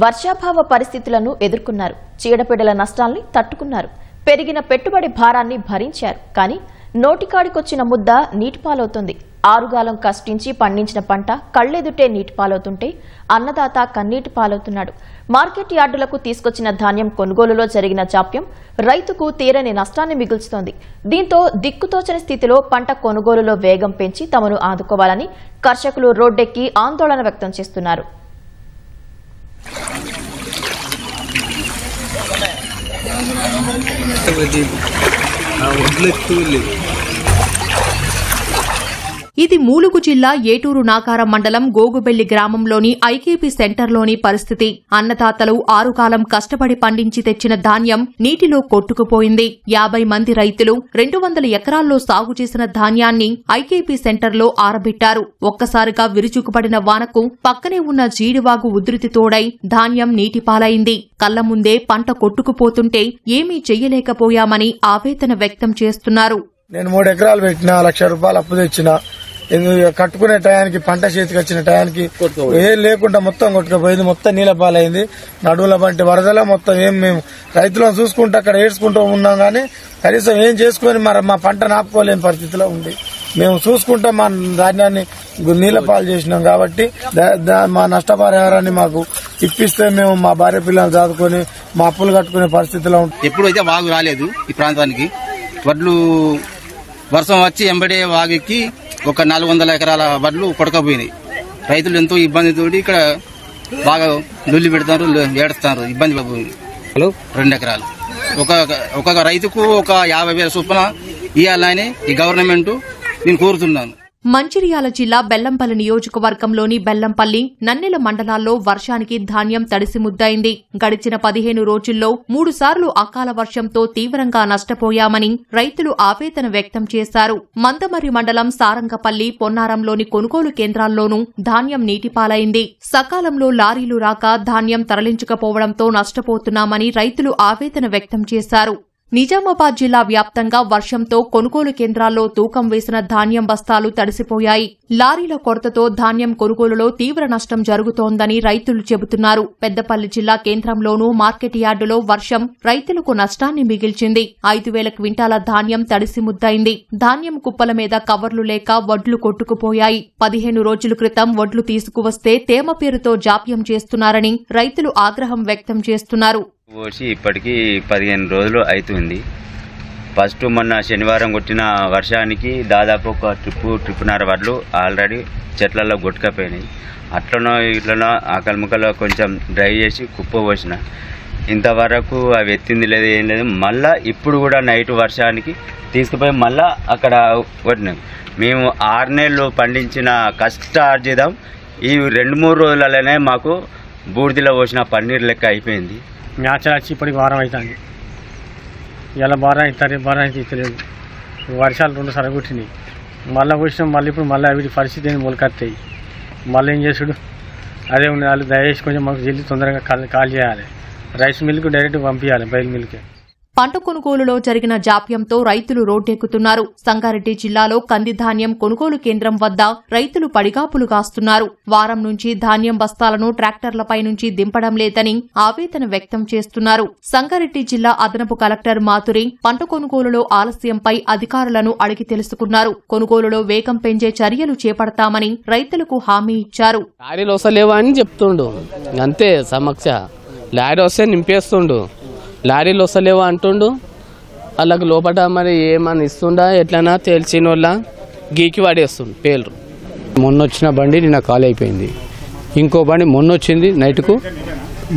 వర్షాభావ పరిస్థితులను ఎదుర్కొన్నారు. చీడపీడల నష్టాల్ని తట్టుకున్నారు. పెరిగిన పెట్టుబడి భారాన్ని భరించారు. కానీ నోటికాడికొచ్చిన ముద్ద నీటిపాలవుతుంది. ఆరుగాలం కష్టించి పండించిన పంట కళ్లెదుటే నీటిపాలవుతుంటే అన్నదాత కన్నీటి పాలవుతున్నాడు. మార్కెట్ యార్డులకు తీసుకొచ్చిన ధాన్యం కొనుగోలులో జరిగిన జాప్యం రైతుకు తీరని నష్టాన్ని మిగుల్చుతోంది. దీంతో దిక్కుతోచని స్థితిలో పంట కొనుగోలులో వేగం పెంచి తమను ఆదుకోవాలని కర్షకులు రోడ్డెక్కి ఆందోళన వ్యక్తం చేస్తున్నారు. ఇది ములుగు జిల్లా ఏటూరు నాగారం మండలం గోగుబెల్లి గ్రామంలోని ఐకేపీ సెంటర్లోని పరిస్థితి. అన్నదాతలు ఆరుకాలం కష్టపడి పండించి తెచ్చిన ధాన్యం నీటిలో కొట్టుకుపోయింది. 50 మంది రైతులు 200 ఎకరాల్లో సాగు చేసిన ధాన్యాన్ని ఐకేపీ సెంటర్లో ఆరబెట్టారు. ఒక్కసారిగా విరుచుకుపడిన వానకు పక్కనే ఉన్న జీడివాగు ఉధృతి తోడై ధాన్యం నీటిపాలైంది. కళ్ల ముందే పంట కొట్టుకుపోతుంటే ఏమీ చెయ్యలేకపోయామని ఆవేదన వ్యక్తం చేస్తున్నారు. నేను 3 ఎకరాలు పెట్టినా, 1 లక్ష రూపాయలు అప్పు తెచ్చినా, కట్టుకునే టయానికి పంట చేతికి వచ్చిన టయానికి ఏం లేకుండా మొత్తం కొట్టుకుపోయింది. మొత్తం నీళ్ళ పాలైంది. నడువుల వంటి వరదలో మొత్తం మేము రైతులను చూసుకుంటూ అక్కడ ఏడ్చుకుంటూ ఉన్నాం. కానీ కనీసం ఏం చేసుకుని మా పంట నాపుకోలేని పరిస్థితిలో ఉంది. మేము చూసుకుంటా మా ధాన్యాన్ని నీళ్ల పాలు చేసినాం. కాబట్టి మా నష్టపరిహారాన్ని మాకు ఇప్పిస్తే మేము మా భార్య పిల్లలు చదువుకొని మా అప్పులు కట్టుకునే పరిస్థితిలో ఉంటాం. ఎప్పుడైతే వాగు రాలేదు ఈ ప్రాంతానికి, వడ్లు వర్షం వచ్చి ఎంబడే వాగుకి ఒక 400 ఎకరాల వడ్లు కొడకపోయినాయి. రైతులు ఎంతో ఇబ్బందితో ఇక్కడ బాగా లొల్లి పెడతారు, ఏడుస్తారు. ఇబ్బంది 2 ఎకరాలు ఒక రైతుకు ఒక 50,000 చొప్పున ఇవ్వాలని ఈ గవర్నమెంట్ నేను కోరుతున్నాను. మంచిర్యాల జిల్లా బెల్లంపల్లి నియోజకవర్గంలోని బెల్లంపల్లి, నన్నెల మండలాల్లో వర్షానికి ధాన్యం తడిసి ముద్దయింది. గడిచిన 15 రోజుల్లో 3 సార్లు అకాల వర్షంతో తీవ్రంగా నష్టపోయామని రైతులు ఆవేదన వ్యక్తం చేశారు. మందమర్రి మండలం సారంగపల్లి, పొన్నారంలోని కొనుగోలు కేంద్రాల్లోనూ ధాన్యం నీటిపాలైంది. సకాలంలో లారీలు రాక ధాన్యం తరలించకపోవడంతో నష్టపోతున్నామని రైతులు ఆవేదన వ్యక్తం చేశారు. నిజామాబాద్ జిల్లా వ్యాప్తంగా వర్షంతో కొనుగోలు కేంద్రాల్లో తూకం వేసిన ధాన్యం బస్తాలు తడిసిపోయాయి. లారీల కొరతతో ధాన్యం కొనుగోలులో తీవ్ర నష్టం జరుగుతోందని రైతులు చెబుతున్నారు. పెద్దపల్లి జిల్లా కేంద్రంలోనూ మార్కెట్ యార్డులో వర్షం రైతులకు నష్టాన్ని మిగిల్చింది. 5,000 క్వింటాల ధాన్యం తడిసి ముద్దయింది. ధాన్యం కుప్పల మీద కవర్లు లేక వడ్లు కొట్టుకుపోయాయి. 15 రోజుల క్రితం వడ్లు తీసుకువస్తే తేమ పేరుతో జాప్యం చేస్తున్నారని రైతులు ఆగ్రహం వ్యక్తం చేస్తున్నారు. పోసి ఇప్పటికీ 15 రోజులు అవుతుంది. ఫస్ట్ మొన్న శనివారం కొట్టిన వర్షానికి దాదాపు ఒక ట్రిప్పున్నర వడ్లు ఆల్రెడీ చెట్లలో కొట్టుకపోయినాయి. అట్లనో ఇట్లనో ఆకలిముక్కలో కొంచెం డ్రై చేసి కుప్ప పోసిన. ఇంతవరకు అవి ఎత్తింది లేదు, ఏం లేదు. మళ్ళా ఇప్పుడు కూడా నైట్ వర్షానికి తీసుకుపోయి మళ్ళా అక్కడ కొట్టినాం. మేము 6 నెలలు పండించిన కష్టార్జితం ఈ 2-3 రోజులలోనే మాకు బూడిదలో పోసిన పన్నీర్ లెక్క అయిపోయింది. మ్యాచ్ వచ్చి ఇప్పటికి వారం అవుతుంది. ఇలా బాగా అవుతారు, బాగా ఇస్తలేదు. వర్షాలు 2 సార్లు కొట్టినాయి. మళ్ళీ వచ్చినాం. మళ్ళీ ఇప్పుడు మళ్ళీ వీటి పరిస్థితి మొలకెత్తాయి. మళ్ళీ ఏం చేసుడు అదే ఉంది. వాళ్ళు దయచేసి కొంచెం మాకు జల్లి తొందరగా కాల్ చేయాలి. రైస్ మిల్క్ డైరెక్ట్ పంపించాలి, బయలు మిల్కే. పంట కొనుగోలులో జరిగిన జాప్యంతో రైతులు రోడ్డెక్కుతున్నారు. సంగారెడ్డి జిల్లాలో కంది ధాన్యం కొనుగోలు కేంద్రం వద్ద రైతులు పడిగాపులు కాస్తున్నారు. వారం నుంచి ధాన్యం బస్తాలను ట్రాక్టర్లపై నుంచి దింపడం లేదని ఆవేదన వ్యక్తం చేస్తున్నారు. సంగారెడ్డి జిల్లా అదనపు కలెక్టర్ మాతురి పంట కొనుగోలులో ఆలస్యంపై అధికారులను అడిగి తెలుసుకున్నారు. కొనుగోలులో వేగం పెంచే చర్యలు చేపడతామని రైతులకు హామీ ఇచ్చారు. లారీలు వస్తలేవా అని చెప్తుండు, అంతే సమక్ష. లారీ వస్తే నింపేస్తుండు, లారీలు వస్తలేవా అంటుండు. వాళ్ళకి లోపల మరి ఏమని ఇస్తుండా ఎట్లనా తెలిసిన వాళ్ళ గీకి వాడేస్తుండు పేర్లు. మొన్న వచ్చిన బండి నిన్న ఖాళీ అయిపోయింది. ఇంకో బండి మొన్న వచ్చింది నైట్కు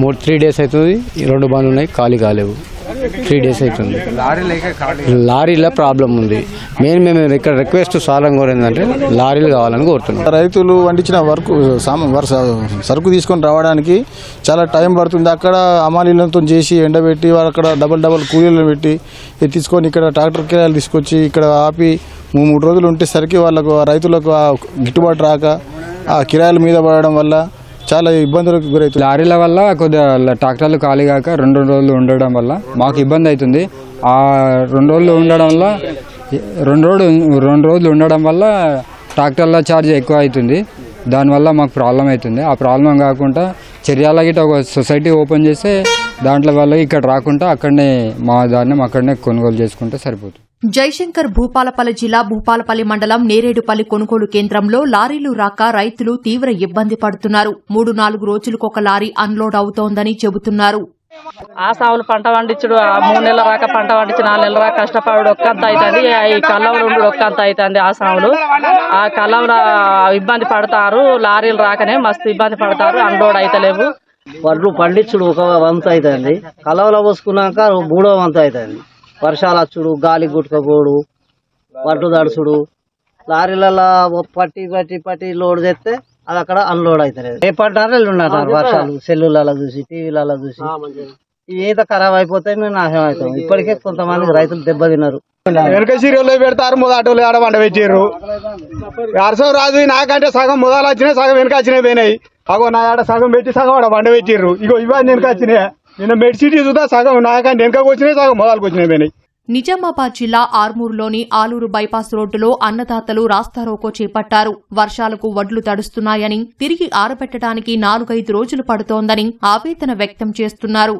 3 డేస్ అవుతుంది. 2 బండ్లు ఉన్నాయి, ఖాళీ కాలేవు. 3 డేస్ అవుతుంది. లారీల ప్రాబ్లం ఉంది. మేము ఇక్కడ రిక్వెస్ట్ సాలం కోరేందంటే లారీలు కావాలని కోరుతున్నాం. రైతులు వండించిన సరుకు తీసుకొని రావడానికి చాలా టైం పడుతుంది. అక్కడ అమాలీలతో చేసి ఎండబెట్టి అక్కడ డబల్ కూలీలను పెట్టి తీసుకొని ఇక్కడ ట్రాక్టర్ కిరాయిలు తీసుకొచ్చి ఇక్కడ ఆపి 3 రోజులు ఉంటేసరికి వాళ్ళకు రైతులకు గిట్టుబాటు రాక ఆ కిరాయిల మీద పడడం వల్ల చాలా ఇబ్బందులకు గురవుతుంది. లారీల వల్ల కొద్దిగా ట్రాక్టర్లు ఖాళీ కాక 2 రోజులు ఉండడం వల్ల మాకు ఇబ్బంది అవుతుంది. ఆ 2 రోజులు ఉండడం వల్ల 2 రోజులు ఉండడం వల్ల ట్రాక్టర్ల ఛార్జ్ ఎక్కువ అవుతుంది. దానివల్ల మాకు ప్రాబ్లం అవుతుంది. ఆ ప్రాబ్లం కాకుండా చర్యాల గిట్ట ఒక సొసైటీ ఓపెన్ చేస్తే దాంట్లో వాళ్ళు ఇక్కడ రాకుండా అక్కడనే మా ధాన్యం అక్కడనే కొనుగోలు చేసుకుంటే సరిపోతుంది. జయశంకర్ భూపాలపల్లి జిల్లా భూపాలపల్లి మండలం నేరేడుపల్లి కొనుగోలు కేంద్రంలో లారీలు రాక రైతులు తీవ్ర ఇబ్బంది పడుతున్నారు. 3-4 రోజులకొక లారీ అన్లోడ్ అవుతోందని చెబుతున్నారు. ఆ సాగులు పంట పండించుడు 3 నెలల రాక పంట పండించి 4 నెలల రాక కష్టపడు ఒక్కంత అవుతుంది. ఈ కళ్ళంలో ఉండు ఒక్కంత అవుతుంది. ఆ సాగులు ఆ కళ్ళంలో ఇబ్బంది పడతారు. లారీలు రాకనే మస్తు ఇబ్బంది పడతారు. అన్లోడ్ అయితలేవు. వడ్లు పండించుడు ఒక వంతు అవుతుంది. కలవలో పోసుకున్నాక 3వ వంతు అవుతుంది. వర్షాలు వచ్చుడు, గాలి గుట్టుకపోడు, వడ్లు దడుచుడు, లారీలలో పట్టి లోడ్ చేస్తే అది అక్కడ అన్లోడ్ అవుతలేదు. ఏ పడ్డారు ఉన్నారు వర్షాలు సెల్లులలో చూసి టీవీలలో చూసి ఈత ఖరాబ్ అయిపోతాయి. మేము నాశనం అవుతాం. ఇప్పటికే కొంతమంది రైతులు దెబ్బతిన్నారు. వెనక సీరియల్లో పెడతారు, మొదటోళ్ళు ఆడ వంట పెట్టారు. వర్షం రాదు నాకంటే సగం మొదలు వచ్చినాయి, సగం వెనక వచ్చినాయి పోయినాయి. అగో నా ఆడ సగం పెట్టి సగం ఆడ వంట పెట్టారు. ఇగో ఇవన్నీ వెనక వచ్చినాయి. నిన్న మెడ్సిటీ చూద్దా సగం నాకంటే వెనకకు వచ్చినాయి, సగం మొదలకు వచ్చినాయి పోయినాయి. నిజామాబాద్ జిల్లా ఆర్మూరులోని ఆలూరు బైపాస్ రోడ్డులో అన్నదాతలు రాస్తారోకో చేపట్టారు. వర్షాలకు వడ్లు తడుస్తున్నాయని, తిరిగి ఆరబెట్టడానికి 4-5 రోజులు పడుతోందని ఆవేదన వ్యక్తం చేస్తున్నారు.